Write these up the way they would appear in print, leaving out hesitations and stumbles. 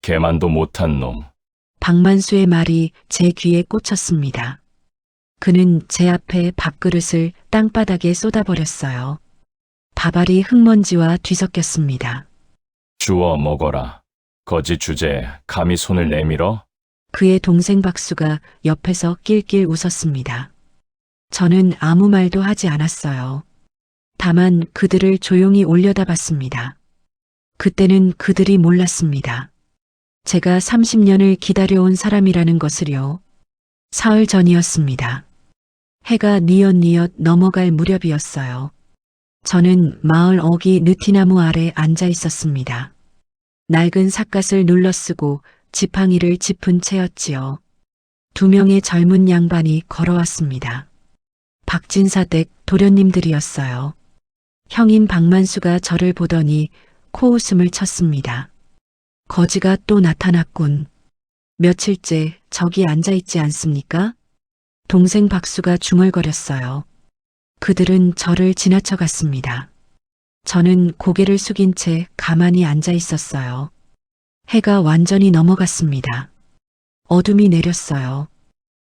개만도 못한 놈. 박만수의 말이 제 귀에 꽂혔습니다. 그는 제 앞에 밥그릇을 땅바닥에 쏟아버렸어요. 밥알이 흙먼지와 뒤섞였습니다. 주워 먹어라. 거지 주제에 감히 손을 내밀어? 그의 동생 박수가 옆에서 낄낄 웃었습니다. 저는 아무 말도 하지 않았어요. 다만 그들을 조용히 올려다봤습니다. 그때는 그들이 몰랐습니다. 제가 30년을 기다려온 사람이라는 것을요. 사흘 전이었습니다. 해가 뉘엿뉘엿 넘어갈 무렵이었어요. 저는 마을 어귀 느티나무 아래 앉아 있었습니다. 낡은 삿갓을 눌러쓰고 지팡이를 짚은 채였지요. 2명의 젊은 양반이 걸어왔습니다. 박진사 댁 도련님들이었어요. 형인 박만수가 저를 보더니 코웃음을 쳤습니다. 거지가 또 나타났군. 며칠째 저기 앉아있지 않습니까? 동생 박수가 중얼거렸어요. 그들은 저를 지나쳐 갔습니다. 저는 고개를 숙인 채 가만히 앉아 있었어요. 해가 완전히 넘어갔습니다. 어둠이 내렸어요.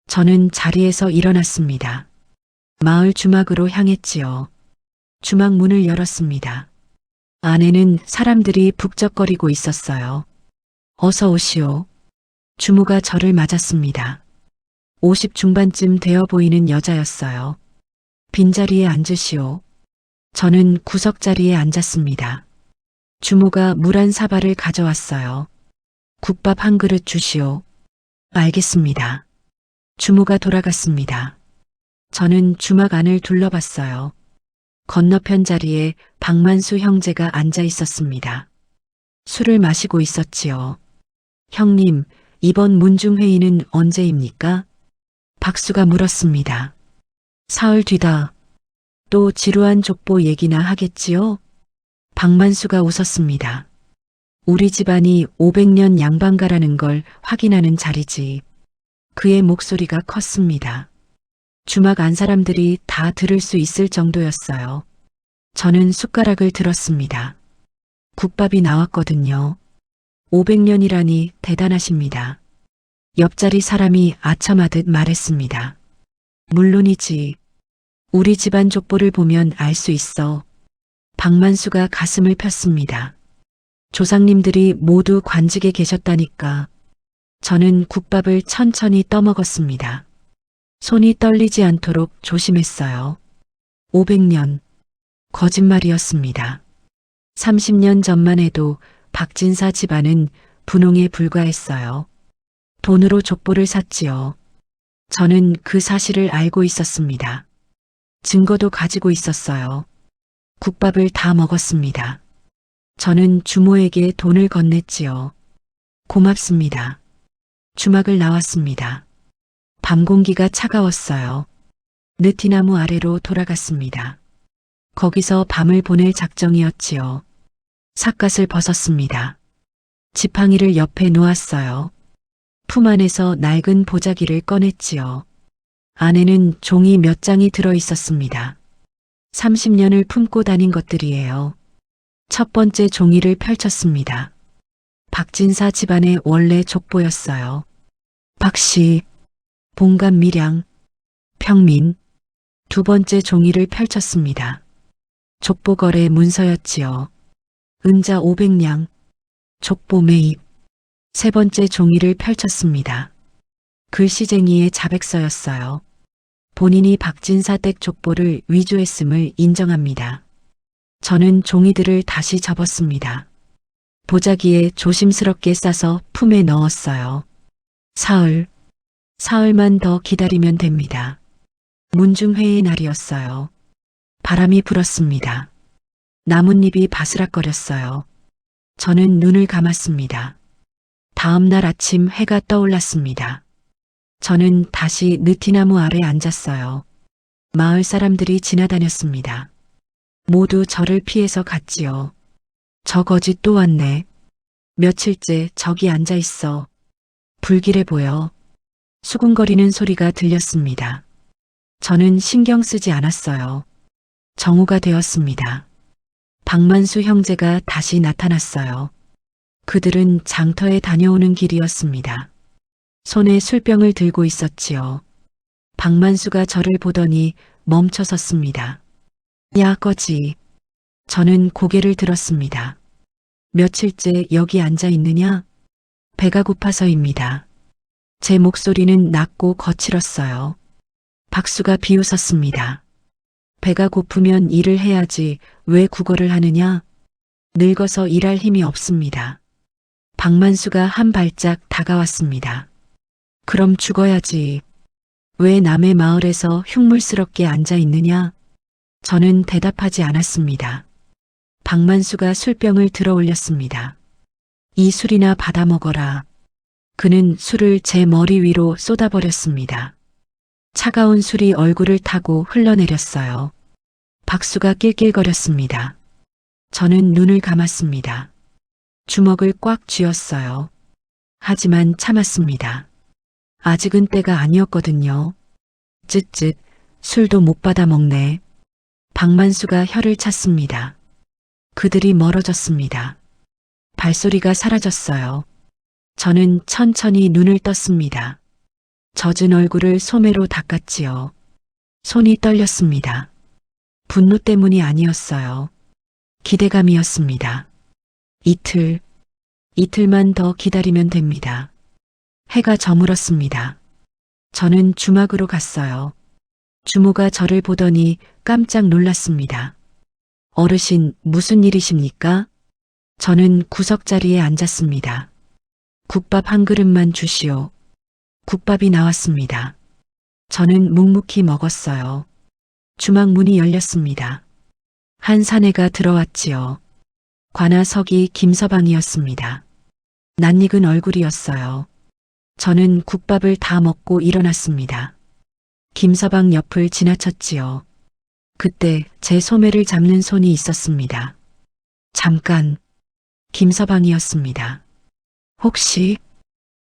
저는 자리에서 일어났습니다. 마을 주막으로 향했지요. 주막 문을 열었습니다. 안에는 사람들이 북적거리고 있었어요. 어서 오시오. 주모가 저를 맞았습니다. 50 중반쯤 되어 보이는 여자였어요. 빈자리에 앉으시오. 저는 구석자리에 앉았습니다. 주모가 물 한 사발을 가져왔어요. 국밥 한 그릇 주시오. 알겠습니다. 주모가 돌아갔습니다. 저는 주막 안을 둘러봤어요. 건너편 자리에 박만수 형제가 앉아 있었습니다. 술을 마시고 있었지요. 형님, 이번 문중회의는 언제입니까? 박수가 물었습니다. 사흘 뒤다. 또 지루한 족보 얘기나 하겠지요? 박만수가 웃었습니다. 우리 집안이 500년 양반가라는 걸 확인하는 자리지. 그의 목소리가 컸습니다. 주막 안 사람들이 다 들을 수 있을 정도였어요. 저는 숟가락을 들었습니다. 국밥이 나왔거든요. 500년이라니 대단하십니다. 옆자리 사람이 아첨하듯 말했습니다. 물론이지. 우리 집안 족보를 보면 알 수 있어. 박만수가 가슴을 폈습니다. 조상님들이 모두 관직에 계셨다니까. 저는 국밥을 천천히 떠먹었습니다. 손이 떨리지 않도록 조심했어요. 500년. 거짓말이었습니다. 30년 전만 해도 박진사 집안은 분홍에 불과했어요. 돈으로 족보를 샀지요. 저는 그 사실을 알고 있었습니다. 증거도 가지고 있었어요. 국밥을 다 먹었습니다. 저는 주모에게 돈을 건넸지요. 고맙습니다. 주막을 나왔습니다. 밤 공기가 차가웠어요. 느티나무 아래로 돌아갔습니다. 거기서 밤을 보낼 작정이었지요. 삿갓을 벗었습니다. 지팡이를 옆에 놓았어요. 품 안에서 낡은 보자기를 꺼냈지요. 안에는 종이 몇 장이 들어 있었습니다. 30년을 품고 다닌 것들이에요. 첫 번째 종이를 펼쳤습니다. 박진사 집안의 원래 족보였어요. 박씨, 봉감 밀양, 평민. 두 번째 종이를 펼쳤습니다. 족보거래 문서였지요. 은자 500냥, 족보 매입. 세 번째 종이를 펼쳤습니다. 글씨쟁이의 자백서였어요. 본인이 박진사 댁 족보를 위조했음을 인정합니다. 저는 종이들을 다시 접었습니다. 보자기에 조심스럽게 싸서 품에 넣었어요. 사흘만 더 기다리면 됩니다. 문중회의 날이었어요. 바람이 불었습니다. 나뭇잎이 바스락거렸어요. 저는 눈을 감았습니다. 다음 날 아침 해가 떠올랐습니다. 저는 다시 느티나무 아래 앉았어요. 마을 사람들이 지나다녔습니다. 모두 저를 피해서 갔지요. 저 거지 또 왔네. 며칠째 저기 앉아 있어. 불길해 보여. 수군거리는 소리가 들렸습니다. 저는 신경 쓰지 않았어요. 정오가 되었습니다. 박만수 형제가 다시 나타났어요. 그들은 장터에 다녀오는 길이었습니다. 손에 술병을 들고 있었지요. 박만수가 저를 보더니 멈춰 섰습니다. 야, 꺼지. 저는 고개를 들었습니다. 며칠째 여기 앉아 있느냐? 배가 고파서입니다. 제 목소리는 낮고 거칠었어요. 박수가 비웃었습니다. 배가 고프면 일을 해야지 왜 국어를 하느냐? 늙어서 일할 힘이 없습니다. 박만수가 한 발짝 다가왔습니다. 그럼 죽어야지. 왜 남의 마을에서 흉물스럽게 앉아 있느냐? 저는 대답하지 않았습니다. 박만수가 술병을 들어 올렸습니다. 이 술이나 받아 먹어라. 그는 술을 제 머리 위로 쏟아버렸습니다. 차가운 술이 얼굴을 타고 흘러내렸어요. 박수가 낄낄거렸습니다. 저는 눈을 감았습니다. 주먹을 꽉 쥐었어요. 하지만 참았습니다. 아직은 때가 아니었거든요. 쯧쯧, 술도 못 받아 먹네. 박만수가 혀를 찼습니다. 그들이 멀어졌습니다. 발소리가 사라졌어요. 저는 천천히 눈을 떴습니다. 젖은 얼굴을 소매로 닦았지요. 손이 떨렸습니다. 분노 때문이 아니었어요. 기대감이었습니다. 이틀만 더 기다리면 됩니다. 해가 저물었습니다. 저는 주막으로 갔어요. 주모가 저를 보더니 깜짝 놀랐습니다. 어르신, 무슨 일이십니까? 저는 구석자리에 앉았습니다. 국밥 한 그릇만 주시오. 국밥이 나왔습니다. 저는 묵묵히 먹었어요. 주막 문이 열렸습니다. 한 사내가 들어왔지요. 관아석이 김서방이었습니다. 낯익은 얼굴이었어요. 저는 국밥을 다 먹고 일어났습니다. 김서방 옆을 지나쳤지요. 그때 제 소매를 잡는 손이 있었습니다. 잠깐. 김서방이었습니다. 혹시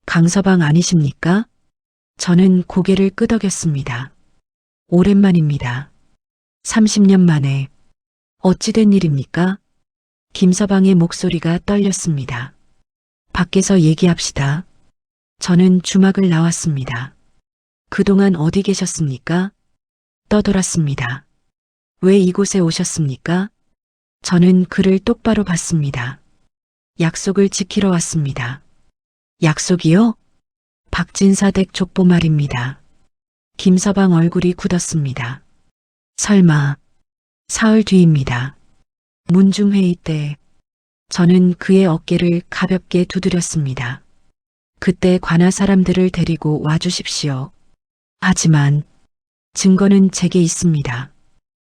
강서방 아니십니까? 저는 고개를 끄덕였습니다. 오랜만입니다. 30년 만에. 어찌된 일입니까? 김서방의 목소리가 떨렸습니다. 밖에서 얘기합시다. 저는 주막을 나왔습니다. 그동안 어디 계셨습니까? 떠돌았습니다. 왜 이곳에 오셨습니까? 저는 그를 똑바로 봤습니다. 약속을 지키러 왔습니다. 약속이요? 박진사댁 족보 말입니다. 김서방 얼굴이 굳었습니다. 설마, 사흘 뒤입니다. 문중회의 때 저는 그의 어깨를 가볍게 두드렸습니다. 그때 관아 사람들을 데리고 와주십시오. 하지만 증거는 제게 있습니다.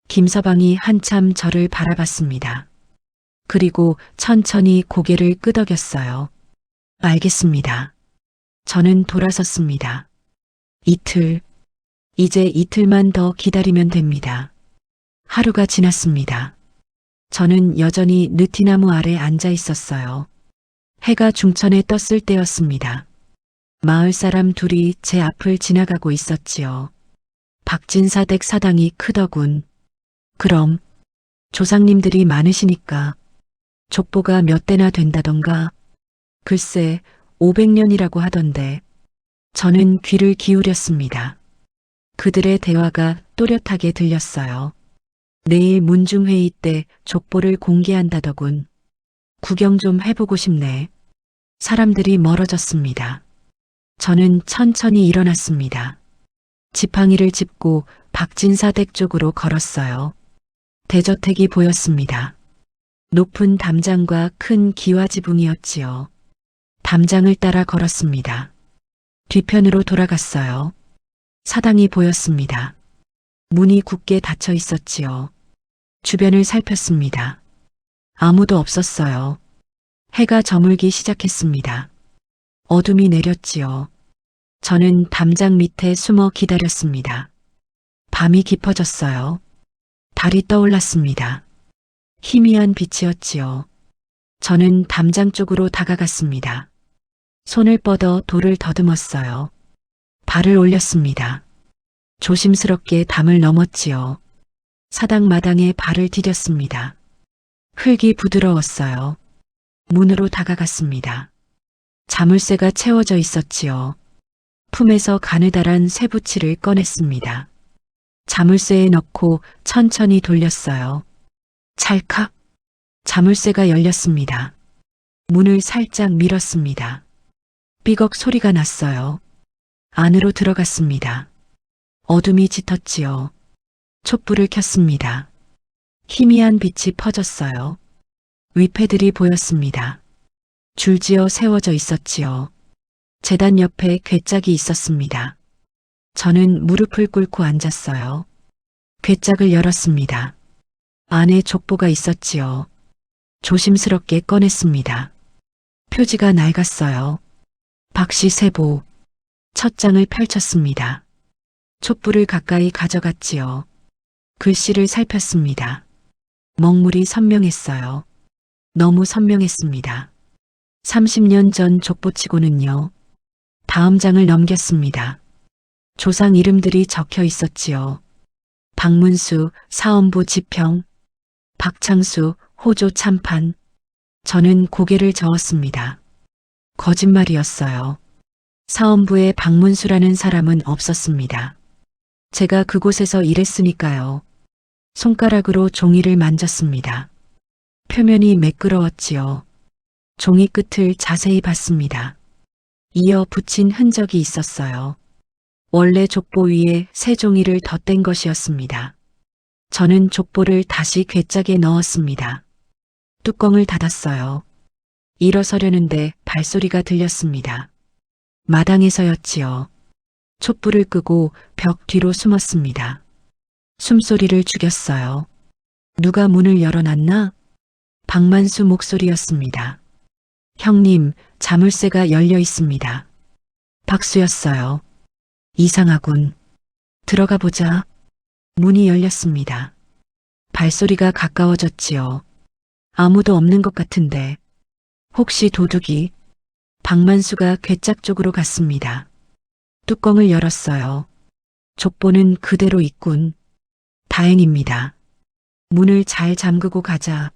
김서방이 한참 저를 바라봤습니다. 그리고 천천히 고개를 끄덕였어요. 알겠습니다. 저는 돌아섰습니다. 이제 이틀만 더 기다리면 됩니다. 하루가 지났습니다. 저는 여전히 느티나무 아래 앉아 있었어요. 해가 중천에 떴을 때였습니다. 마을 사람 둘이 제 앞을 지나가고 있었지요. 박진사댁 사당이 크더군. 그럼 조상님들이 많으시니까 족보가 몇 대나 된다던가. 글쎄 500년이라고 하던데. 저는 귀를 기울였습니다. 그들의 대화가 또렷하게 들렸어요. 내일 문중회의 때 족보를 공개한다더군. 구경 좀 해보고 싶네. 사람들이 멀어졌습니다. 저는 천천히 일어났습니다. 지팡이를 짚고 박진사댁 쪽으로 걸었어요. 대저택이 보였습니다. 높은 담장과 큰 기와지붕이었지요. 담장을 따라 걸었습니다. 뒤편으로 돌아갔어요. 사당이 보였습니다. 문이 굳게 닫혀 있었지요. 주변을 살폈습니다. 아무도 없었어요. 해가 저물기 시작했습니다. 어둠이 내렸지요. 저는 담장 밑에 숨어 기다렸습니다. 밤이 깊어졌어요. 달이 떠올랐습니다. 희미한 빛이었지요. 저는 담장 쪽으로 다가갔습니다. 손을 뻗어 돌을 더듬었어요. 발을 올렸습니다. 조심스럽게 담을 넘었지요. 사당 마당에 발을 디뎠습니다. 흙이 부드러웠어요. 문으로 다가갔습니다. 자물쇠가 채워져 있었지요. 품에서 가느다란 쇠붙이를 꺼냈습니다. 자물쇠에 넣고 천천히 돌렸어요. 찰칵. 자물쇠가 열렸습니다. 문을 살짝 밀었습니다. 삐걱 소리가 났어요. 안으로 들어갔습니다. 어둠이 짙었지요. 촛불을 켰습니다. 희미한 빛이 퍼졌어요. 위패들이 보였습니다. 줄지어 세워져 있었지요. 제단 옆에 괴짝이 있었습니다. 저는 무릎을 꿇고 앉았어요. 괴짝을 열었습니다. 안에 족보가 있었지요. 조심스럽게 꺼냈습니다. 표지가 낡았어요. 박씨세보. 첫 장을 펼쳤습니다. 촛불을 가까이 가져갔지요. 글씨를 살폈습니다. 먹물이 선명했어요. 너무 선명했습니다. 30년 전 족보치고는요. 다음 장을 넘겼습니다. 조상 이름들이 적혀 있었지요. 박문수, 사원부 지평, 박창수, 호조 참판. 저는 고개를 저었습니다. 거짓말이었어요. 사원부에 박문수라는 사람은 없었습니다. 제가 그곳에서 일했으니까요. 손가락으로 종이를 만졌습니다. 표면이 매끄러웠지요. 종이 끝을 자세히 봤습니다. 이어 붙인 흔적이 있었어요. 원래 족보 위에 새 종이를 덧댄 것이었습니다. 저는 족보를 다시 괴짝에 넣었습니다. 뚜껑을 닫았어요. 일어서려는데 발소리가 들렸습니다. 마당에서였지요. 촛불을 끄고 벽 뒤로 숨었습니다. 숨소리를 죽였어요. 누가 문을 열어놨나? 박만수 목소리였습니다. 형님, 자물쇠가 열려 있습니다. 박수였어요. 이상하군. 들어가 보자. 문이 열렸습니다. 발소리가 가까워졌지요. 아무도 없는 것 같은데. 혹시 도둑이? 박만수가 괴짝 쪽으로 갔습니다. 뚜껑을 열었어요. 족보는 그대로 있군. 다행입니다. 문을 잘 잠그고 가자.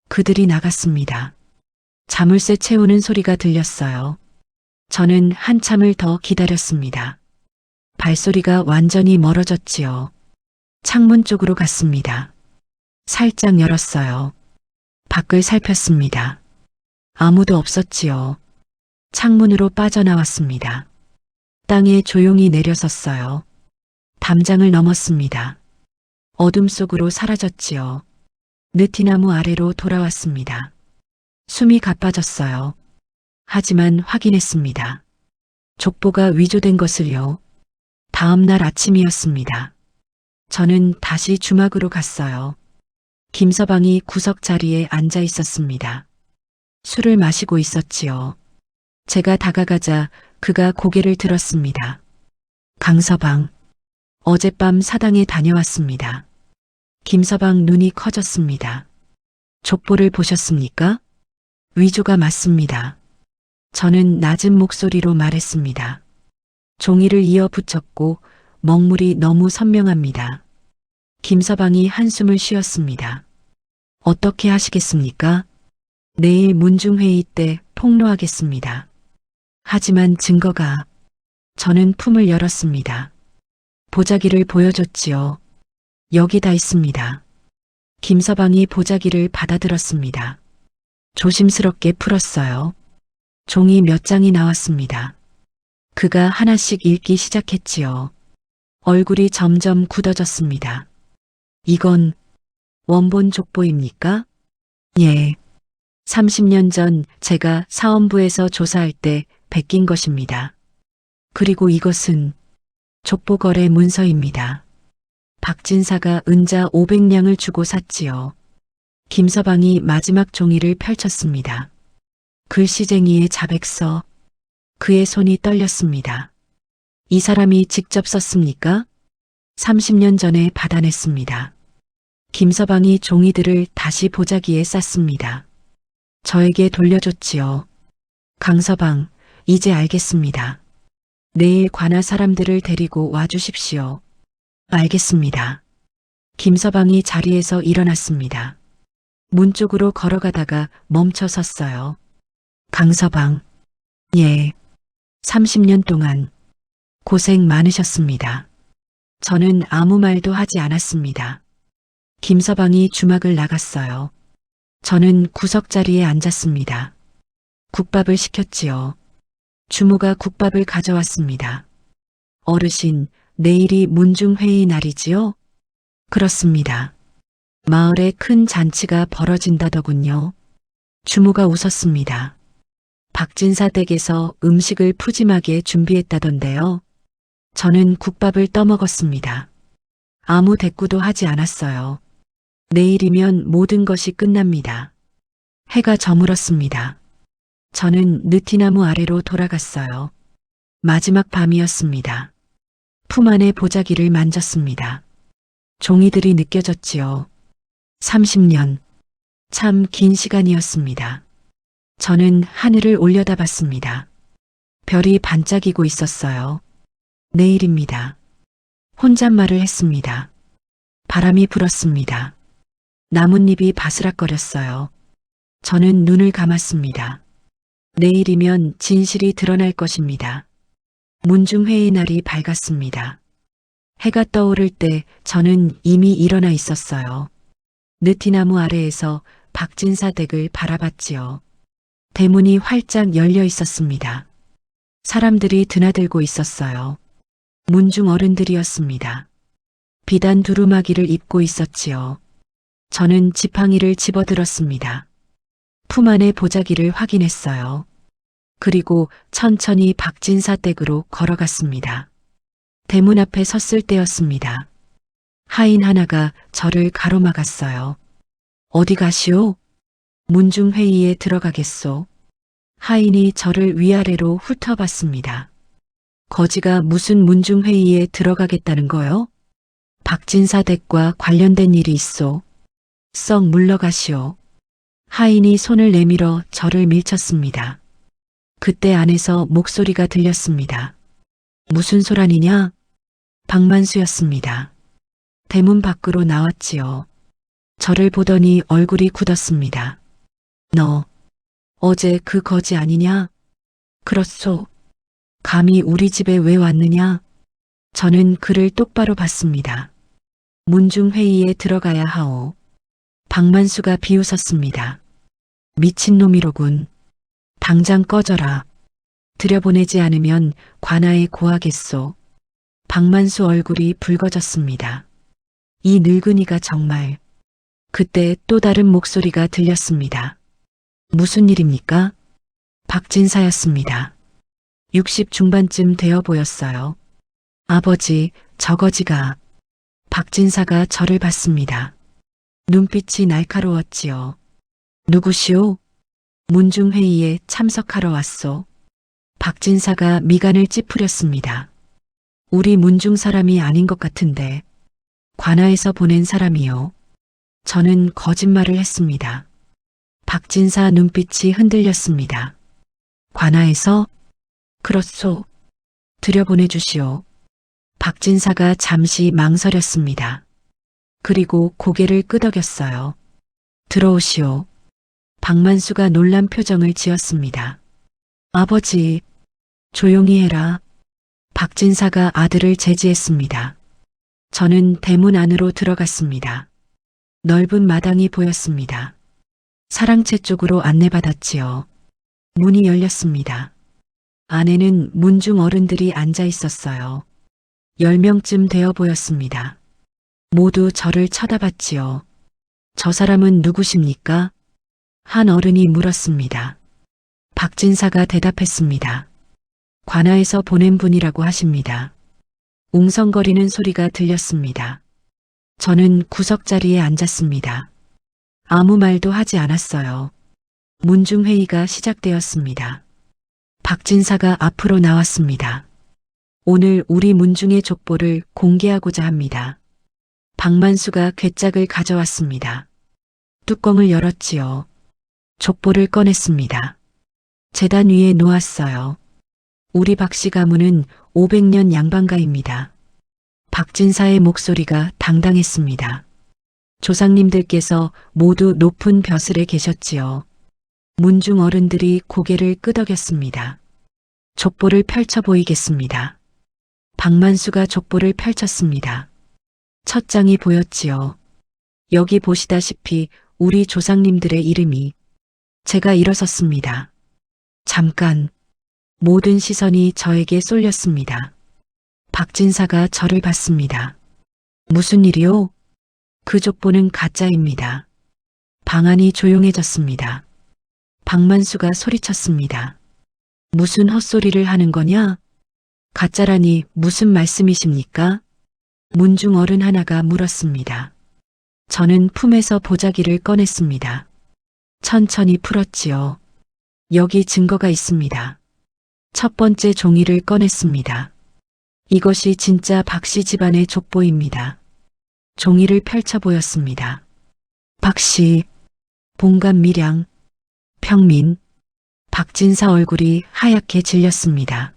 그들이 나갔습니다. 자물쇠 채우는 소리가 들렸어요. 저는 한참을 더 기다렸습니다. 발소리가 완전히 멀어졌지요. 창문 쪽으로 갔습니다. 살짝 열었어요. 밖을 살폈습니다. 아무도 없었지요. 창문으로 빠져나왔습니다. 땅에 조용히 내려섰어요. 담장을 넘었습니다. 어둠 속으로 사라졌지요. 느티나무 아래로 돌아왔습니다. 숨이 가빠졌어요. 하지만 확인했습니다. 족보가 위조된 것을요. 다음 날 아침이었습니다. 저는 다시 주막으로 갔어요. 김서방이 구석 자리에 앉아 있었습니다. 술을 마시고 있었지요. 제가 다가가자 그가 고개를 들었습니다. 강서방, 어젯밤 사당에 다녀왔습니다. 김서방 눈이 커졌습니다. 족보를 보셨습니까? 위조가 맞습니다. 저는 낮은 목소리로 말했습니다. 종이를 이어 붙였고 먹물이 너무 선명합니다. 김서방이 한숨을 쉬었습니다. 어떻게 하시겠습니까? 내일 문중회의 때 폭로하겠습니다. 하지만 증거가... 저는 품을 열었습니다. 보자기를 보여줬지요. 여기 다 있습니다. 김서방이 보자기를 받아들었습니다. 조심스럽게 풀었어요. 종이 몇 장이 나왔습니다. 그가 하나씩 읽기 시작했지요. 얼굴이 점점 굳어졌습니다. 이건 원본 족보입니까? 예. 30년 전 제가 사원부에서 조사할 때 베낀 것입니다. 그리고 이것은 족보거래 문서입니다. 박진사가 은자 500냥을 주고 샀지요. 김서방이 마지막 종이를 펼쳤습니다. 글씨쟁이의 자백서. 그의 손이 떨렸습니다. 이 사람이 직접 썼습니까? 30년 전에 받아냈습니다. 김서방이 종이들을 다시 보자기에 쌌습니다. 저에게 돌려줬지요. 강서방, 이제 알겠습니다. 내일 관할 사람들을 데리고 와주십시오. 알겠습니다. 김서방이 자리에서 일어났습니다. 문 쪽으로 걸어가다가 멈춰 섰어요. 강서방. 예. 30년 동안 고생 많으셨습니다. 저는 아무 말도 하지 않았습니다. 김서방이 주막을 나갔어요. 저는 구석자리에 앉았습니다. 국밥을 시켰지요. 주모가 국밥을 가져왔습니다. 어르신, 내일이 문중회의 날이지요? 그렇습니다. 마을에 큰 잔치가 벌어진다더군요. 주모가 웃었습니다. 박진사 댁에서 음식을 푸짐하게 준비했다던데요. 저는 국밥을 떠먹었습니다. 아무 대꾸도 하지 않았어요. 내일이면 모든 것이 끝납니다. 해가 저물었습니다. 저는 느티나무 아래로 돌아갔어요. 마지막 밤이었습니다. 품 안에 보자기를 만졌습니다. 종이들이 느껴졌지요. 30년. 참 긴 시간이었습니다. 저는 하늘을 올려다봤습니다. 별이 반짝이고 있었어요. 내일입니다. 혼잣말을 했습니다. 바람이 불었습니다. 나뭇잎이 바스락거렸어요. 저는 눈을 감았습니다. 내일이면 진실이 드러날 것입니다. 문중회의 날이 밝았습니다. 해가 떠오를 때 저는 이미 일어나 있었어요. 느티나무 아래에서 박진사 댁을 바라봤지요. 대문이 활짝 열려 있었습니다. 사람들이 드나들고 있었어요. 문중 어른들이었습니다. 비단 두루마기를 입고 있었지요. 저는 지팡이를 집어들었습니다. 품 안의 보자기를 확인했어요. 그리고 천천히 박진사 댁으로 걸어갔습니다. 대문 앞에 섰을 때였습니다. 하인 하나가 저를 가로막았어요. 어디 가시오? 문중회의에 들어가겠소. 하인이 저를 위아래로 훑어봤습니다. 거지가 무슨 문중회의에 들어가겠다는 거요? 박진사 댁과 관련된 일이 있소. 썩 물러가시오. 하인이 손을 내밀어 저를 밀쳤습니다. 그때 안에서 목소리가 들렸습니다. 무슨 소란이냐? 박만수였습니다. 대문 밖으로 나왔지요. 저를 보더니 얼굴이 굳었습니다. 너, 어제 그 거지 아니냐? 그렇소. 감히 우리 집에 왜 왔느냐? 저는 그를 똑바로 봤습니다. 문중회의에 들어가야 하오. 박만수가 비웃었습니다. 미친놈이로군. 당장 꺼져라. 들여보내지 않으면 관아에 고하겠소. 박만수 얼굴이 붉어졌습니다. 이 늙은이가 정말. 그때 또 다른 목소리가 들렸습니다. 무슨 일입니까? 박진사였습니다. 60 중반쯤 되어 보였어요. 아버지, 저거지가. 박진사가 저를 봤습니다. 눈빛이 날카로웠지요. 누구시오? 문중회의에 참석하러 왔소. 박진사가 미간을 찌푸렸습니다. 우리 문중 사람이 아닌 것 같은데. 관아에서 보낸 사람이요. 저는 거짓말을 했습니다. 박진사 눈빛이 흔들렸습니다. 관아에서? 그렇소. 들여보내주시오. 박진사가 잠시 망설였습니다. 그리고 고개를 끄덕였어요. 들어오시오. 박만수가 놀란 표정을 지었습니다. 아버지, 조용히 해라. 박진사가 아들을 제지했습니다. 저는 대문 안으로 들어갔습니다. 넓은 마당이 보였습니다. 사랑채 쪽으로 안내받았지요. 문이 열렸습니다. 안에는 문중 어른들이 앉아 있었어요. 10명쯤 되어 보였습니다. 모두 저를 쳐다봤지요. 저 사람은 누구십니까? 한 어른이 물었습니다. 박진사가 대답했습니다. 관아에서 보낸 분이라고 하십니다. 웅성거리는 소리가 들렸습니다. 저는 구석자리에 앉았습니다. 아무 말도 하지 않았어요. 문중회의가 시작되었습니다. 박진사가 앞으로 나왔습니다. 오늘 우리 문중의 족보를 공개하고자 합니다. 박만수가 괴짝을 가져왔습니다. 뚜껑을 열었지요. 족보를 꺼냈습니다. 재단 위에 놓았어요. 우리 박씨 가문은 500년 양반가입니다. 박진사의 목소리가 당당했습니다. 조상님들께서 모두 높은 벼슬에 계셨지요. 문중 어른들이 고개를 끄덕였습니다. 족보를 펼쳐 보이겠습니다. 박만수가 족보를 펼쳤습니다. 첫 장이 보였지요. 여기 보시다시피 우리 조상님들의 이름이. 제가 일어섰습니다. 잠깐. 모든 시선이 저에게 쏠렸습니다. 박진사가 저를 봤습니다. 무슨 일이요? 그 족보는 가짜입니다. 방안이 조용해졌습니다. 박만수가 소리쳤습니다. 무슨 헛소리를 하는 거냐? 가짜라니 무슨 말씀이십니까? 문중 어른 하나가 물었습니다. 저는 품에서 보자기를 꺼냈습니다. 천천히 풀었지요. 여기 증거가 있습니다. 첫 번째 종이를 꺼냈습니다. 이것이 진짜 박씨 집안의 족보입니다. 종이를 펼쳐 보였습니다. 박씨, 봉감 밀양, 평민, 박진사 얼굴이 하얗게 질렸습니다.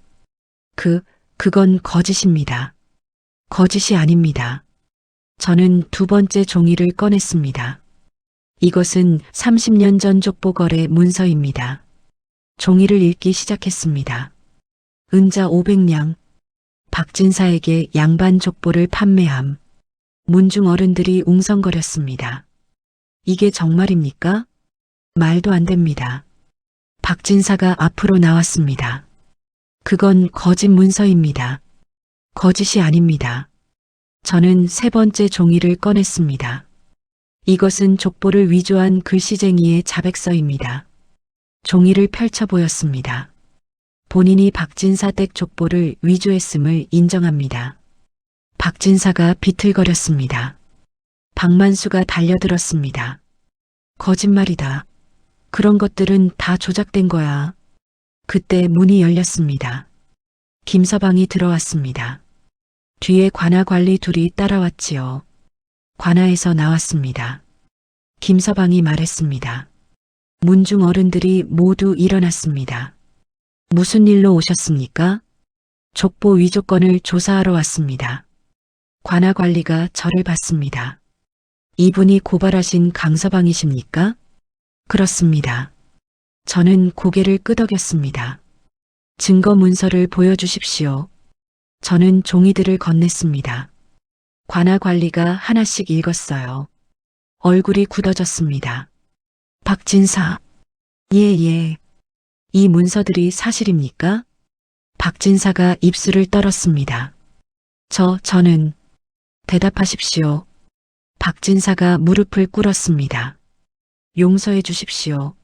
그건 거짓입니다. 거짓이 아닙니다. 저는 두 번째 종이를 꺼냈습니다. 이것은 30년 전 족보거래 문서입니다. 종이를 읽기 시작했습니다. 은자 500냥, 박진사에게 양반 족보를 판매함. 문중 어른들이 웅성거렸습니다. 이게 정말입니까? 말도 안 됩니다. 박진사가 앞으로 나왔습니다. 그건 거짓 문서입니다. 거짓이 아닙니다. 저는 세 번째 종이를 꺼냈습니다. 이것은 족보를 위조한 글씨쟁이의 자백서입니다. 종이를 펼쳐 보였습니다. 본인이 박진사 댁 족보를 위조했음을 인정합니다. 박진사가 비틀거렸습니다. 박만수가 달려들었습니다. 거짓말이다. 그런 것들은 다 조작된 거야. 그때 문이 열렸습니다. 김서방이 들어왔습니다. 뒤에 관아 관리 둘이 따라왔지요. 관아에서 나왔습니다. 김서방이 말했습니다. 문중 어른들이 모두 일어났습니다. 무슨 일로 오셨습니까? 족보 위조 건을 조사하러 왔습니다. 관아 관리가 저를 봤습니다. 이분이 고발하신 강서방이십니까? 그렇습니다. 저는 고개를 끄덕였습니다. 증거 문서를 보여주십시오. 저는 종이들을 건넸습니다. 관아 관리가 하나씩 읽었어요. 얼굴이 굳어졌습니다. 박진사. 예. 이 문서들이 사실입니까? 박진사가 입술을 떨었습니다. 저는 대답하십시오. 박진사가 무릎을 꿇었습니다. 용서해 주십시오.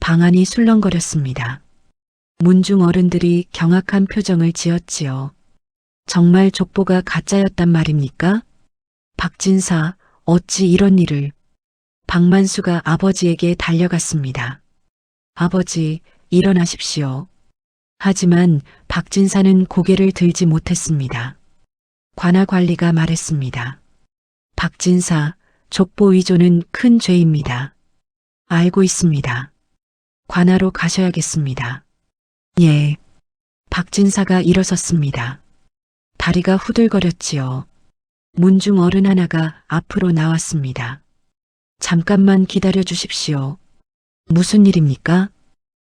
방안이 술렁거렸습니다. 문중 어른들이 경악한 표정을 지었지요. 정말 족보가 가짜였단 말입니까? 박진사, 어찌 이런 일을. 박만수가 아버지에게 달려갔습니다. 아버지, 일어나십시오. 하지만 박진사는 고개를 들지 못했습니다. 관아 관리가 말했습니다. 박진사, 족보 위조는 큰 죄입니다. 알고 있습니다. 관아로 가셔야겠습니다. 예. 박진사가 일어섰습니다. 다리가 후들거렸지요. 문중 어른 하나가 앞으로 나왔습니다. 잠깐만 기다려 주십시오. 무슨 일입니까?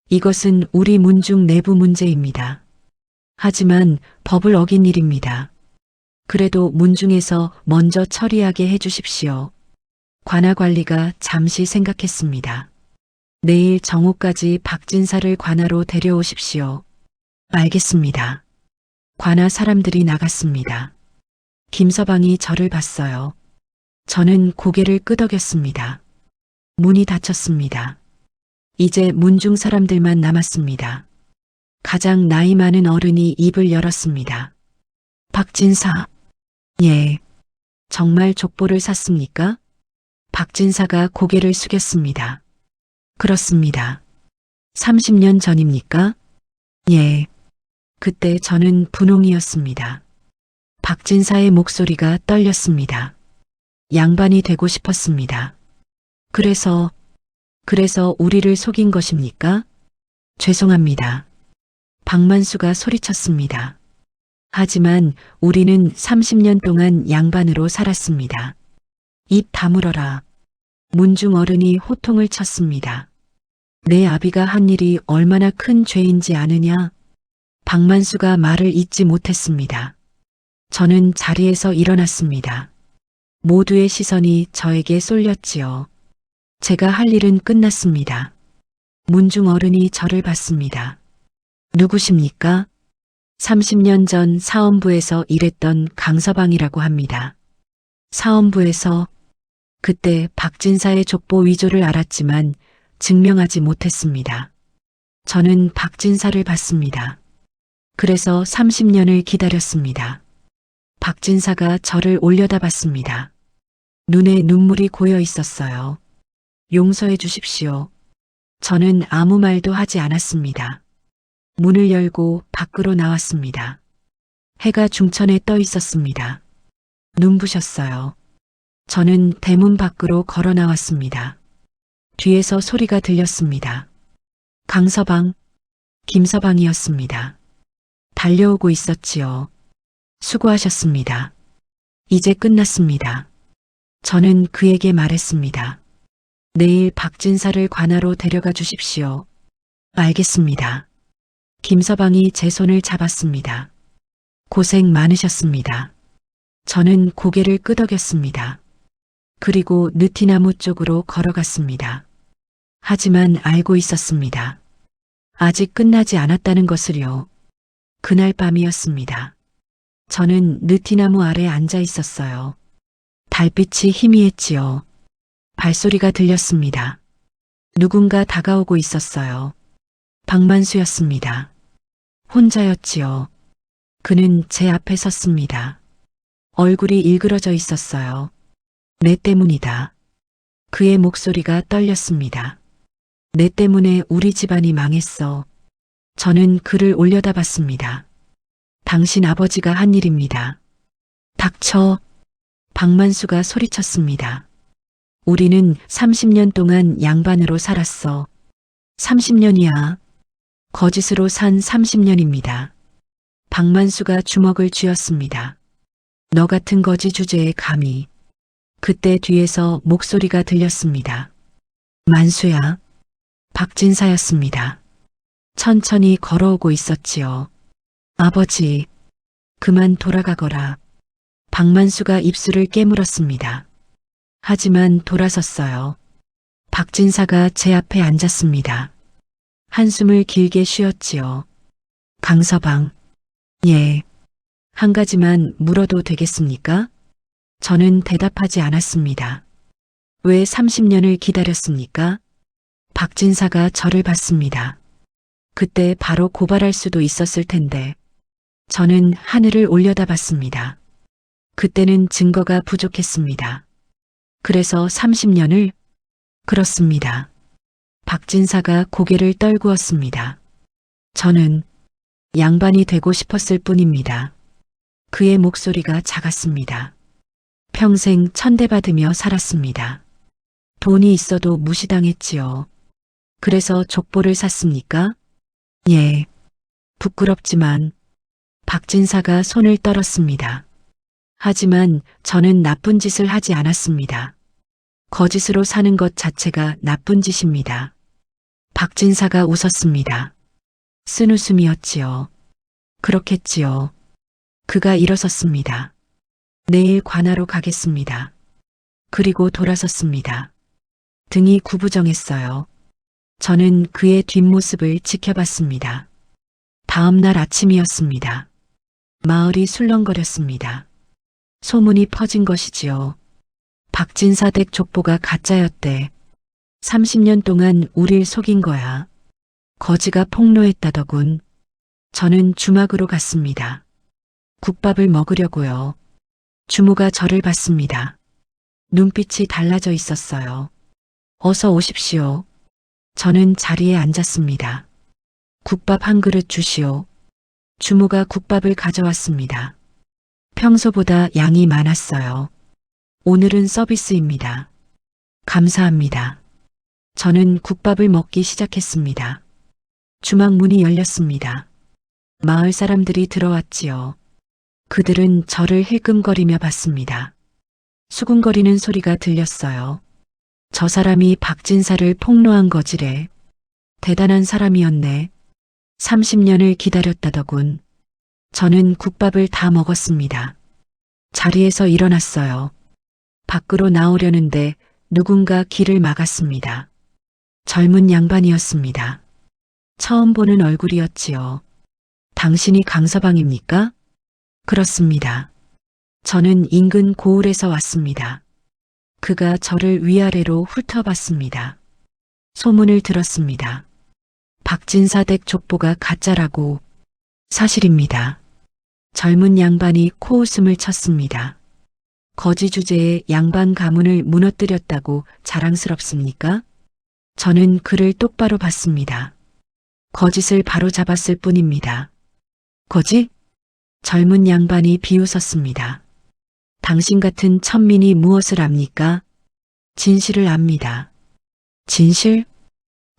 이것은 우리 문중 내부 문제입니다. 하지만 법을 어긴 일입니다. 그래도 문중에서 먼저 처리하게 해 주십시오. 관아 관리가 잠시 생각했습니다. 내일 정오까지 박진사를 관아로 데려오십시오. 알겠습니다. 관아 사람들이 나갔습니다. 김서방이 저를 봤어요. 저는 고개를 끄덕였습니다. 문이 닫혔습니다. 이제 문중 사람들만 남았습니다. 가장 나이 많은 어른이 입을 열었습니다. 박진사. 예. 정말 족보를 샀습니까? 박진사가 고개를 숙였습니다. 그렇습니다. 30년 전입니까? 예. 그때 저는 분홍이었습니다. 박진사의 목소리가 떨렸습니다. 양반이 되고 싶었습니다. 그래서 우리를 속인 것입니까? 죄송합니다. 박만수가 소리쳤습니다. 하지만 우리는 30년 동안 양반으로 살았습니다. 입 다물어라. 문중 어른이 호통을 쳤습니다. 내 아비가 한 일이 얼마나 큰 죄인지 아느냐? 박만수가 말을 잇지 못했습니다. 저는 자리에서 일어났습니다. 모두의 시선이 저에게 쏠렸지요. 제가 할 일은 끝났습니다. 문중 어른이 저를 봤습니다. 누구십니까? 30년 전 사원부에서 일했던 강서방이라고 합니다. 사원부에서 그때 박진사의 족보 위조를 알았지만 증명하지 못했습니다. 저는 박진사를 봤습니다. 그래서 30년을 기다렸습니다. 박진사가 저를 올려다봤습니다. 눈에 눈물이 고여 있었어요. 용서해 주십시오. 저는 아무 말도 하지 않았습니다. 문을 열고 밖으로 나왔습니다. 해가 중천에 떠 있었습니다. 눈부셨어요. 저는 대문 밖으로 걸어 나왔습니다. 뒤에서 소리가 들렸습니다. 강서방, 김서방이었습니다. 달려오고 있었지요. 수고하셨습니다. 이제 끝났습니다. 저는 그에게 말했습니다. 내일 박진사를 관하로 데려가 주십시오. 알겠습니다. 김서방이 제 손을 잡았습니다. 고생 많으셨습니다. 저는 고개를 끄덕였습니다. 그리고 느티나무 쪽으로 걸어갔습니다. 하지만 알고 있었습니다. 아직 끝나지 않았다는 것을요. 그날 밤이었습니다. 저는 느티나무 아래 앉아 있었어요. 달빛이 희미했지요. 발소리가 들렸습니다. 누군가 다가오고 있었어요. 박만수였습니다. 혼자였지요. 그는 제 앞에 섰습니다. 얼굴이 일그러져 있었어요. 내 때문이다. 그의 목소리가 떨렸습니다. 내 때문에 우리 집안이 망했어. 저는 그를 올려다봤습니다. 당신 아버지가 한 일입니다. 닥쳐. 박만수가 소리쳤습니다. 우리는 30년 동안 양반으로 살았어. 30년이야. 거짓으로 산 30년입니다. 박만수가 주먹을 쥐었습니다. 너 같은 거지 주제에 감히. 그때 뒤에서 목소리가 들렸습니다. 만수야. 박진사였습니다. 천천히 걸어오고 있었지요. 아버지, 그만 돌아가거라. 박만수가 입술을 깨물었습니다. 하지만 돌아섰어요. 박진사가 제 앞에 앉았습니다. 한숨을 길게 쉬었지요. 강서방. 예. 한 가지만 물어도 되겠습니까? 저는 대답하지 않았습니다. 왜 30년을 기다렸습니까? 박진사가 저를 봤습니다. 그때 바로 고발할 수도 있었을 텐데. 저는 하늘을 올려다봤습니다. 그때는 증거가 부족했습니다. 그래서 30년을? 그렇습니다. 박진사가 고개를 떨구었습니다. 저는 양반이 되고 싶었을 뿐입니다. 그의 목소리가 작았습니다. 평생 천대받으며 살았습니다. 돈이 있어도 무시당했지요. 그래서 족보를 샀습니까? 예. 부끄럽지만 박진사가 손을 떨었습니다. 하지만 저는 나쁜 짓을 하지 않았습니다. 거짓으로 사는 것 자체가 나쁜 짓입니다. 박진사가 웃었습니다. 쓴웃음이었지요. 그렇겠지요. 그가 일어섰습니다. 내일 관하로 가겠습니다. 그리고 돌아섰습니다. 등이 구부정했어요. 저는 그의 뒷모습을 지켜봤습니다. 다음 날 아침이었습니다. 마을이 술렁거렸습니다. 소문이 퍼진 것이지요. 박진사 댁 족보가 가짜였대. 30년 동안 우릴 속인 거야. 거지가 폭로했다더군. 저는 주막으로 갔습니다. 국밥을 먹으려고요. 주모가 저를 봤습니다. 눈빛이 달라져 있었어요. 어서 오십시오. 저는 자리에 앉았습니다. 국밥 한 그릇 주시오. 주모가 국밥을 가져왔습니다. 평소보다 양이 많았어요. 오늘은 서비스입니다. 감사합니다. 저는 국밥을 먹기 시작했습니다. 주막 문이 열렸습니다. 마을 사람들이 들어왔지요. 그들은 저를 힐끔거리며 봤습니다. 수군거리는 소리가 들렸어요. 저 사람이 박진사를 폭로한 거지래. 대단한 사람이었네. 30년을 기다렸다더군. 저는 국밥을 다 먹었습니다. 자리에서 일어났어요. 밖으로 나오려는데 누군가 길을 막았습니다. 젊은 양반이었습니다. 처음 보는 얼굴이었지요. 당신이 강서방입니까? 그렇습니다. 저는 인근 고을에서 왔습니다. 그가 저를 위아래로 훑어봤습니다. 소문을 들었습니다. 박진사 댁 족보가 가짜라고. 사실입니다. 젊은 양반이 코웃음을 쳤습니다. 거지 주제에 양반 가문을 무너뜨렸다고 자랑스럽습니까? 저는 그를 똑바로 봤습니다. 거짓을 바로 잡았을 뿐입니다. 거짓? 젊은 양반이 비웃었습니다. 당신 같은 천민이 무엇을 압니까? 진실을 압니다. 진실?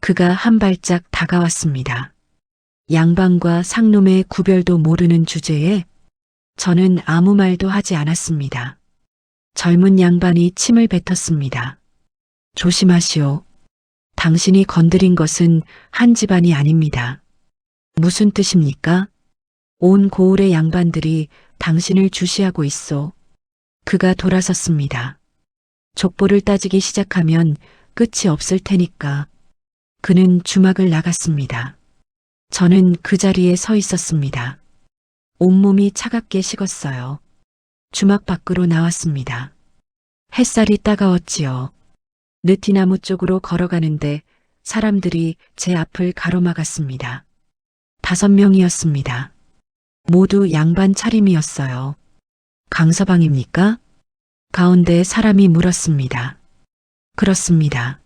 그가 한 발짝 다가왔습니다. 양반과 상놈의 구별도 모르는 주제에 저는 아무 말도 하지 않았습니다. 젊은 양반이 침을 뱉었습니다. 조심하시오. 당신이 건드린 것은 한 집안이 아닙니다. 무슨 뜻입니까? 온 고을의 양반들이 당신을 주시하고 있소. 그가 돌아섰습니다. 족보를 따지기 시작하면 끝이 없을 테니까. 그는 주막을 나갔습니다. 저는 그 자리에 서 있었습니다. 온몸이 차갑게 식었어요. 주막 밖으로 나왔습니다. 햇살이 따가웠지요. 느티나무 쪽으로 걸어가는데 사람들이 제 앞을 가로막았습니다. 5명이었습니다. 모두 양반 차림이었어요. 강서방입니까? 가운데 사람이 물었습니다. 그렇습니다.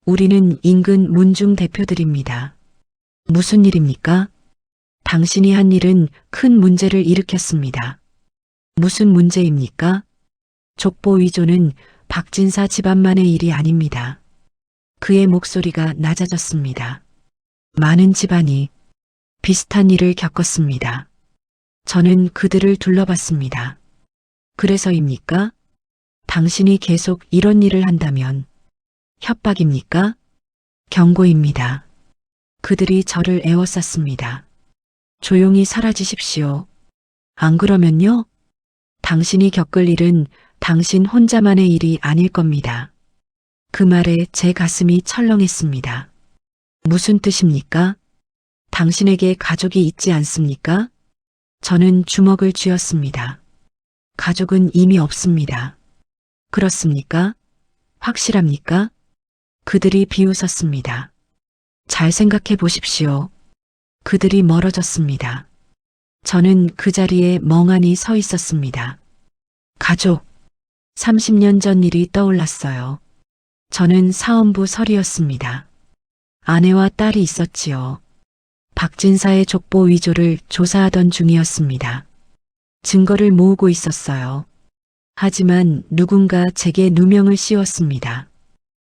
우리는 인근 문중 대표들입니다. 무슨 일입니까? 당신이 한 일은 큰 문제를 일으켰습니다. 무슨 문제입니까? 족보 위조는 박진사 집안만의 일이 아닙니다. 그의 목소리가 낮아졌습니다. 많은 집안이 비슷한 일을 겪었습니다. 저는 그들을 둘러봤습니다. 그래서입니까? 당신이 계속 이런 일을 한다면 협박입니까? 경고입니다. 그들이 저를 에워쌌습니다. 조용히 사라지십시오. 안 그러면요? 당신이 겪을 일은 당신 혼자만의 일이 아닐 겁니다. 그 말에 제 가슴이 철렁했습니다. 무슨 뜻입니까? 당신에게 가족이 있지 않습니까? 저는 주먹을 쥐었습니다. 가족은 이미 없습니다. 그렇습니까? 확실합니까? 그들이 비웃었습니다. 잘 생각해 보십시오. 그들이 멀어졌습니다. 저는 그 자리에 멍하니 서 있었습니다. 가족. 30년 전 일이 떠올랐어요. 저는 사원부 설이었습니다. 아내와 딸이 있었지요. 박진사의 족보 위조를 조사하던 중이었습니다. 증거를 모으고 있었어요. 하지만 누군가 제게 누명을 씌웠습니다.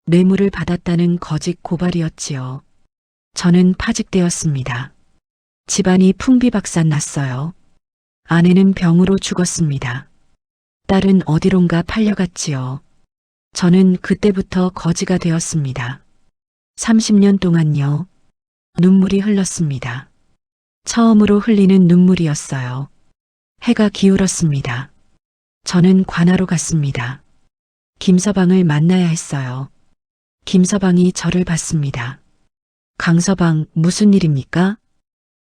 뇌물을 받았다는 거짓 고발이었지요. 저는 파직되었습니다. 집안이 풍비박산 났어요. 아내는 병으로 죽었습니다. 딸은 어디론가 팔려갔지요. 저는 그때부터 거지가 되었습니다. 30년 동안요. 눈물이 흘렀습니다. 처음으로 흘리는 눈물이었어요. 해가 기울었습니다. 저는 관하로 갔습니다. 김서방을 만나야 했어요. 김서방이 저를 봤습니다. 강서방, 무슨 일입니까?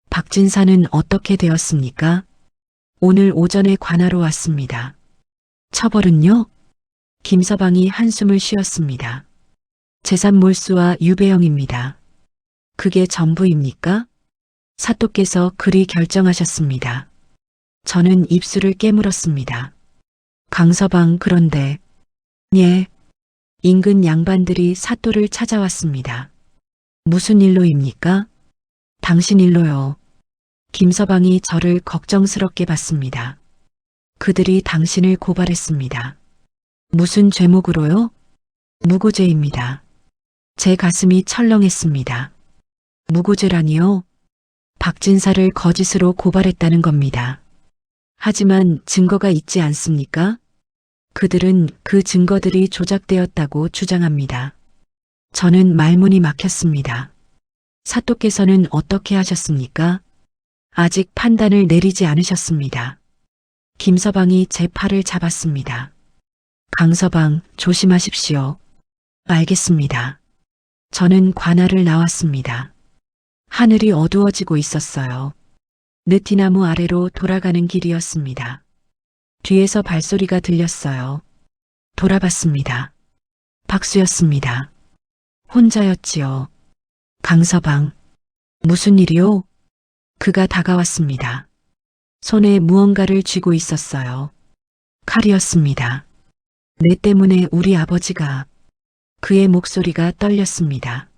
박진사는 어떻게 되었습니까? 오늘 오전에 관하로 왔습니다. 처벌은요? 김서방이 한숨을 쉬었습니다. 재산 몰수와 유배형입니다. 그게 전부입니까? 사또께서 그리 결정하셨습니다. 저는 입술을 깨물었습니다. 강서방, 그런데 예, 인근 양반들이 사또를 찾아왔습니다. 무슨 일로입니까? 당신 일로요. 김서방이 저를 걱정스럽게 봤습니다. 그들이 당신을 고발했습니다. 무슨 죄목으로요? 무고죄입니다. 제 가슴이 철렁했습니다. 무고죄라니요? 박진사를 거짓으로 고발했다는 겁니다. 하지만 증거가 있지 않습니까? 그들은 그 증거들이 조작되었다고 주장합니다. 저는 말문이 막혔습니다. 사또께서는 어떻게 하셨습니까? 아직 판단을 내리지 않으셨습니다. 김서방이 제 팔을 잡았습니다. 강서방, 조심하십시오. 알겠습니다. 저는 관아를 나왔습니다. 하늘이 어두워지고 있었어요. 느티나무 아래로 돌아가는 길이었습니다. 뒤에서 발소리가 들렸어요. 돌아봤습니다. 박수였습니다. 혼자였지요. 강서방. 무슨 일이요? 그가 다가왔습니다. 손에 무언가를 쥐고 있었어요. 칼이었습니다. 내 때문에 우리 아버지가. 그의 목소리가 떨렸습니다.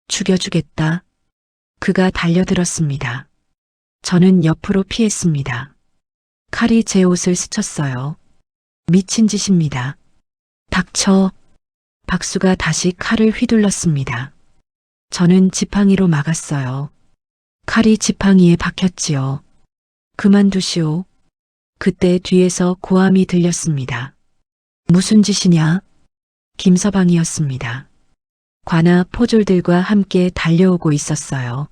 죽여주겠다. 그가 달려들었습니다. 저는 옆으로 피했습니다. 칼이 제 옷을 스쳤어요. 미친 짓입니다. 닥쳐. 박수가 다시 칼을 휘둘렀습니다. 저는 지팡이로 막았어요. 칼이 지팡이에 박혔지요. 그만두시오. 그때 뒤에서 고함이 들렸습니다. 무슨 짓이냐? 김서방이었습니다. 관아 포졸들과 함께 달려오고 있었어요.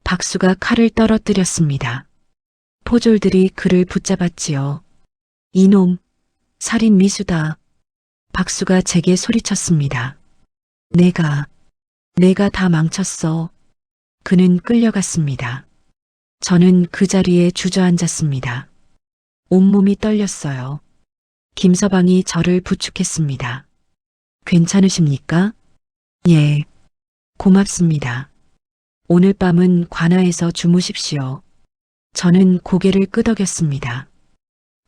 박수가 칼을 떨어뜨렸습니다. 포졸들이 그를 붙잡았지요. 이놈, 살인 미수다. 박수가 제게 소리쳤습니다. 내가 다 망쳤어. 그는 끌려갔습니다. 저는 그 자리에 주저앉았습니다. 온몸이 떨렸어요. 김서방이 저를 부축했습니다. 괜찮으십니까? 예. 고맙습니다. 오늘 밤은 관아에서 주무십시오. 저는 고개를 끄덕였습니다.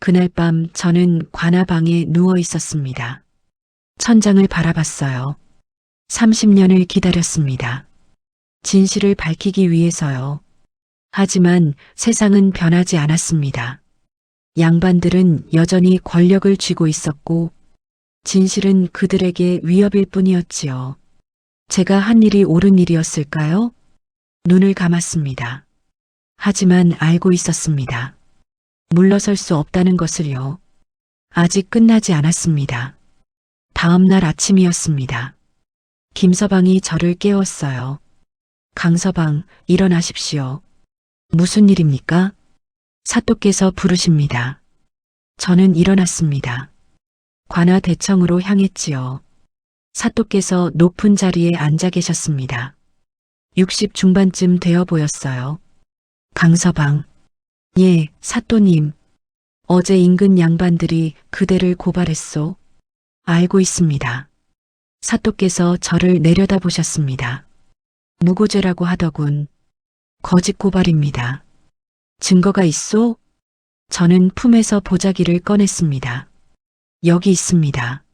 그날 밤 저는 관아 방에 누워 있었습니다. 천장을 바라봤어요. 30년을 기다렸습니다. 진실을 밝히기 위해서요. 하지만 세상은 변하지 않았습니다. 양반들은 여전히 권력을 쥐고 있었고 진실은 그들에게 위협일 뿐이었지요. 제가 한 일이 옳은 일이었을까요? 눈을 감았습니다. 하지만 알고 있었습니다. 물러설 수 없다는 것을요. 아직 끝나지 않았습니다. 다음 날 아침이었습니다. 김서방이 저를 깨웠어요. 강서방, 일어나십시오. 무슨 일입니까? 사또께서 부르십니다. 저는 일어났습니다. 관아 대청으로 향했지요. 사또께서 높은 자리에 앉아 계셨습니다. 60 중반쯤 되어 보였어요. 강서방. 예, 사또님. 어제 인근 양반들이 그대를 고발했소. 알고 있습니다. 사또께서 저를 내려다보셨습니다. 무고죄라고 하더군. 거짓 고발입니다. 증거가 있소? 저는 품에서 보자기를 꺼냈습니다. 여기 있습니다.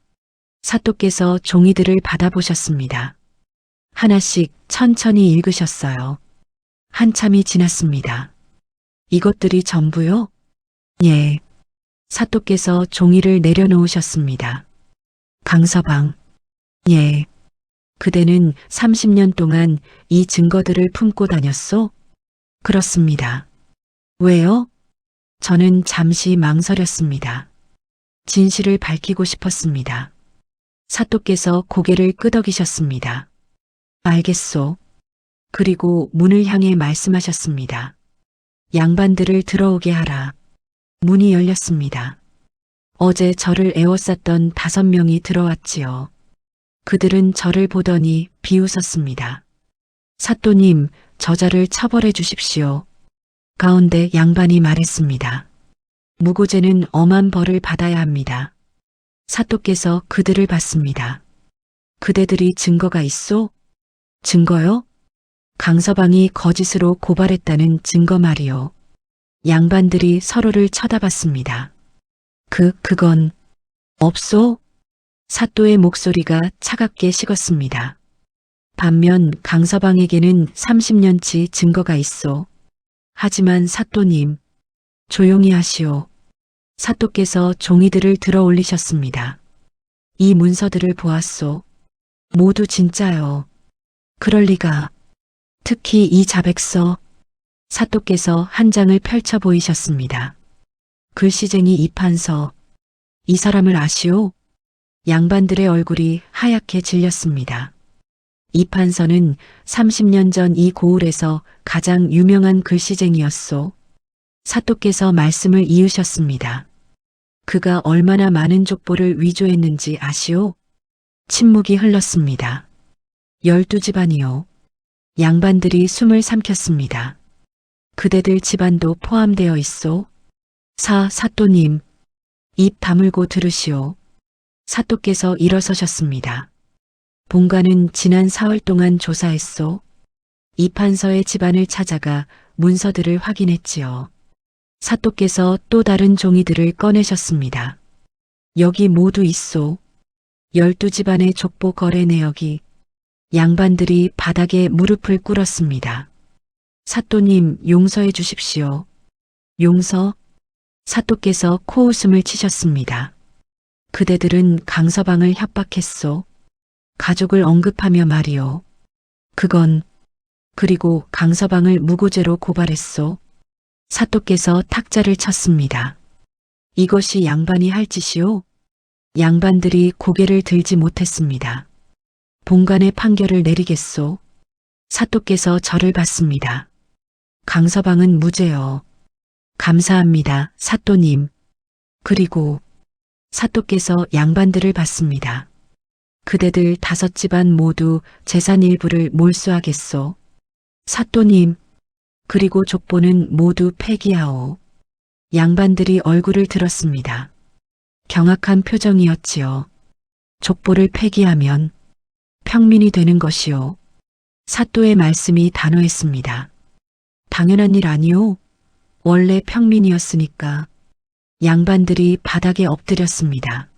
사또께서 종이들을 받아보셨습니다. 하나씩 천천히 읽으셨어요. 한참이 지났습니다. 이것들이 전부요? 예. 사또께서 종이를 내려놓으셨습니다. 강서방. 예. 그대는 30년 동안 이 증거들을 품고 다녔소? 그렇습니다. 왜요? 저는 잠시 망설였습니다. 진실을 밝히고 싶었습니다. 사또께서 고개를 끄덕이셨습니다. 알겠소. 그리고 문을 향해 말씀하셨습니다. 양반들을 들어오게 하라. 문이 열렸습니다. 어제 저를 애워쌌던 5명이 들어왔지요. 그들은 저를 보더니 비웃었습니다. 사또님, 저자를 처벌해 주십시오. 가운데 양반이 말했습니다. 무고죄는 엄한 벌을 받아야 합니다. 사또께서 그들을 봤습니다. 그대들이 증거가 있소? 증거요? 강서방이 거짓으로 고발했다는 증거 말이요. 양반들이 서로를 쳐다봤습니다. 그건 없소? 사또의 목소리가 차갑게 식었습니다. 반면 강서방에게는 30년치 증거가 있소. 하지만 사또님, 조용히 하시오. 사또께서 종이들을 들어 올리셨습니다. 이 문서들을 보았소. 모두 진짜요. 그럴 리가. 특히 이 자백서. 사또께서 한 장을 펼쳐 보이셨습니다. 글씨쟁이 입한서. 이 사람을 아시오? 양반들의 얼굴이 하얗게 질렸습니다. 이 판서는 30년 전 이 고을에서 가장 유명한 글씨쟁이였소. 사또께서 말씀을 이으셨습니다. 그가 얼마나 많은 족보를 위조했는지 아시오? 침묵이 흘렀습니다. 12집안이요. 양반들이 숨을 삼켰습니다. 그대들 집안도 포함되어 있소. 사또님, 입 다물고 들으시오. 사또께서 일어서셨습니다. 본관은 지난 4월 동안 조사했소. 이 판서의 집안을 찾아가 문서들을 확인했지요. 사또께서 또 다른 종이들을 꺼내셨습니다. 여기 모두 있소. 12집안의 족보 거래 내역이. 양반들이 바닥에 무릎을 꿇었습니다. 사또님, 용서해 주십시오. 용서? 사또께서 코웃음을 치셨습니다. 그대들은 강서방을 협박했소. 가족을 언급하며 말이오. 그리고 강서방을 무고죄로 고발했소. 사또께서 탁자를 쳤습니다. 이것이 양반이 할 짓이오? 양반들이 고개를 들지 못했습니다. 본관의 판결을 내리겠소. 사또께서 저를 봤습니다. 강서방은 무죄요. 감사합니다, 사또님. 그리고 사또께서 양반들을 봤습니다. 그대들 5집안 모두 재산 일부를 몰수하겠소. 사또님, 그리고 족보는 모두 폐기하오. 양반들이 얼굴을 들었습니다. 경악한 표정이었지요. 족보를 폐기하면 평민이 되는 것이요. 사또의 말씀이 단호했습니다. 당연한 일 아니오. 원래 평민이었으니까. 양반들이 바닥에 엎드렸습니다.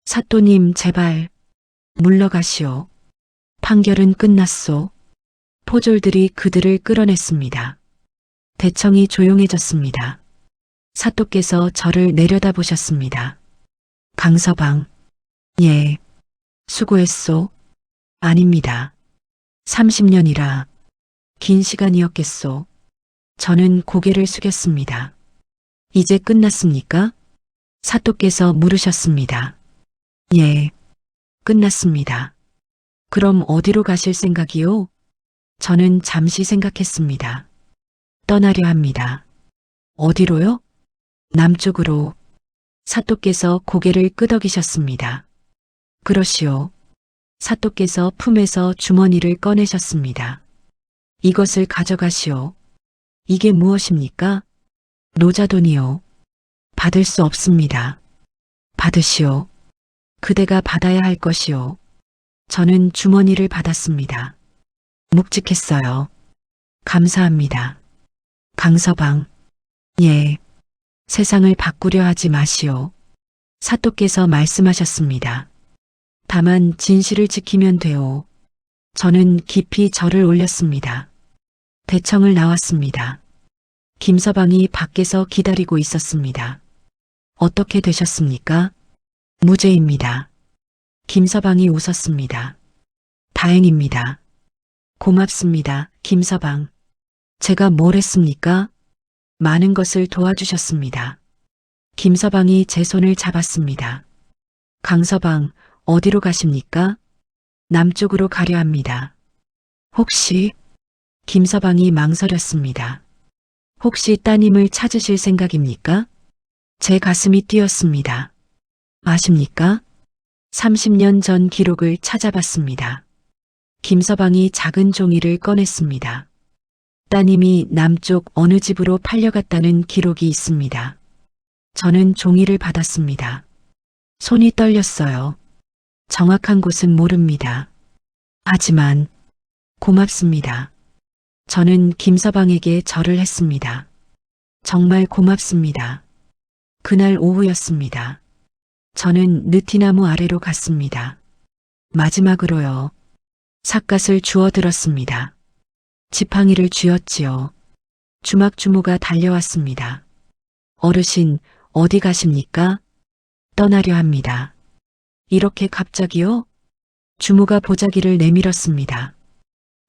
사또님, 제발 물러가시오. 판결은 끝났소. 포졸들이 그들을 끌어냈습니다. 대청이 조용해졌습니다. 사또께서 저를 내려다보셨습니다. 강서방. 예. 수고했소. 아닙니다. 30년이라 긴 시간이었겠소. 저는 고개를 숙였습니다. 이제 끝났습니까? 사또께서 물으셨습니다. 예. 끝났습니다. 그럼 어디로 가실 생각이요? 저는 잠시 생각했습니다. 떠나려 합니다. 어디로요? 남쪽으로. 사또께서 고개를 끄덕이셨습니다. 그러시오. 사또께서 품에서 주머니를 꺼내셨습니다. 이것을 가져가시오. 이게 무엇입니까? 노자돈이요. 받을 수 없습니다. 받으시오. 그대가 받아야 할 것이요. 저는 주머니를 받았습니다. 묵직했어요. 감사합니다. 강서방. 예. 세상을 바꾸려 하지 마시오. 사또께서 말씀하셨습니다. 다만 진실을 지키면 돼요. 저는 깊이 절을 올렸습니다. 대청을 나왔습니다. 김서방이 밖에서 기다리고 있었습니다. 어떻게 되셨습니까? 무죄입니다. 김서방이 웃었습니다. 다행입니다. 고맙습니다, 김서방. 제가 뭘 했습니까? 많은 것을 도와주셨습니다. 김서방이 제 손을 잡았습니다. 강서방, 어디로 가십니까? 남쪽으로 가려 합니다. 혹시? 김서방이 망설였습니다. 혹시 따님을 찾으실 생각입니까? 제 가슴이 뛰었습니다. 아십니까? 30년 전 기록을 찾아봤습니다. 김서방이 작은 종이를 꺼냈습니다. 따님이 남쪽 어느 집으로 팔려갔다는 기록이 있습니다. 저는 종이를 받았습니다. 손이 떨렸어요. 정확한 곳은 모릅니다. 하지만 고맙습니다. 저는 김서방에게 절을 했습니다. 정말 고맙습니다. 그날 오후였습니다. 저는 느티나무 아래로 갔습니다. 마지막으로요. 삿갓을 주워 들었습니다. 지팡이를 쥐었지요. 주막주모가 달려왔습니다. 어르신, 어디 가십니까? 떠나려 합니다. 이렇게 갑자기요? 주모가 보자기를 내밀었습니다.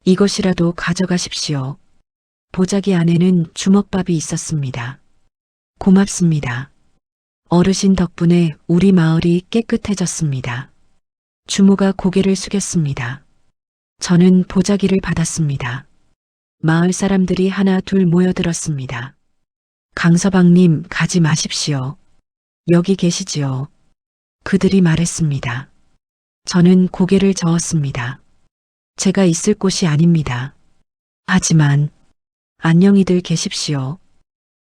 이것이라도 가져가십시오. 보자기 안에는 주먹밥이 있었습니다. 고맙습니다. 어르신 덕분에 우리 마을이 깨끗해졌습니다. 주모가 고개를 숙였습니다. 저는 보자기를 받았습니다. 마을 사람들이 하나 둘 모여들었습니다. 강서방님 가지 마십시오. 여기 계시지요. 그들이 말했습니다. 저는 고개를 저었습니다. 제가 있을 곳이 아닙니다. 하지만 안녕히들 계십시오.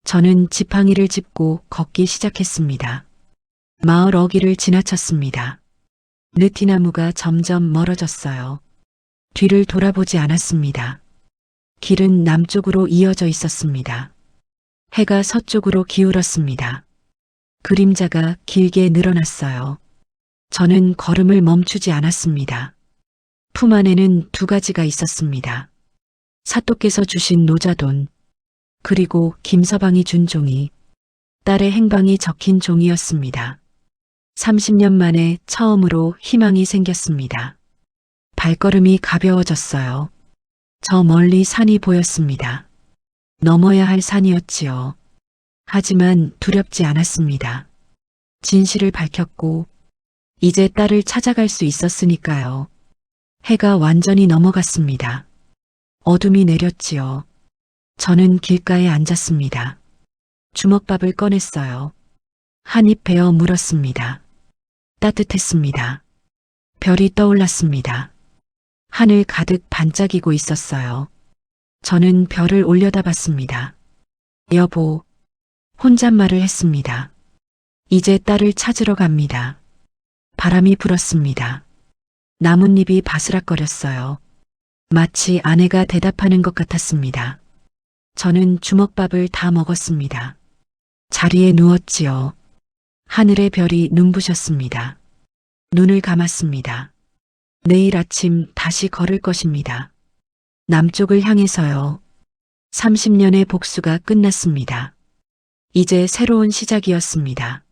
저는 지팡이를 짚고 걷기 시작했습니다. 마을 어귀를 지나쳤습니다. 느티나무가 점점 멀어졌어요. 뒤를 돌아보지 않았습니다. 길은 남쪽으로 이어져 있었습니다. 해가 서쪽으로 기울었습니다. 그림자가 길게 늘어났어요. 저는 걸음을 멈추지 않았습니다. 품 안에는 두 가지가 있었습니다. 사또께서 주신 노자돈, 그리고 김서방이 준 종이, 딸의 행방이 적힌 종이었습니다. 30년 만에 처음으로 희망이 생겼습니다. 발걸음이 가벼워졌어요. 저 멀리 산이 보였습니다. 넘어야 할 산이었지요. 하지만 두렵지 않았습니다. 진실을 밝혔고 이제 딸을 찾아갈 수 있었으니까요. 해가 완전히 넘어갔습니다. 어둠이 내렸지요. 저는 길가에 앉았습니다. 주먹밥을 꺼냈어요. 한 입 베어 물었습니다. 따뜻했습니다. 별이 떠올랐습니다. 하늘 가득 반짝이고 있었어요. 저는 별을 올려다봤습니다. 여보, 혼잣말을 했습니다. 이제 딸을 찾으러 갑니다. 바람이 불었습니다. 나뭇잎이 바스락거렸어요. 마치 아내가 대답하는 것 같았습니다. 저는 주먹밥을 다 먹었습니다. 자리에 누웠지요. 하늘의 별이 눈부셨습니다. 눈을 감았습니다. 내일 아침 다시 걸을 것입니다. 남쪽을 향해서요. 30년의 복수가 끝났습니다. 이제 새로운 시작이었습니다.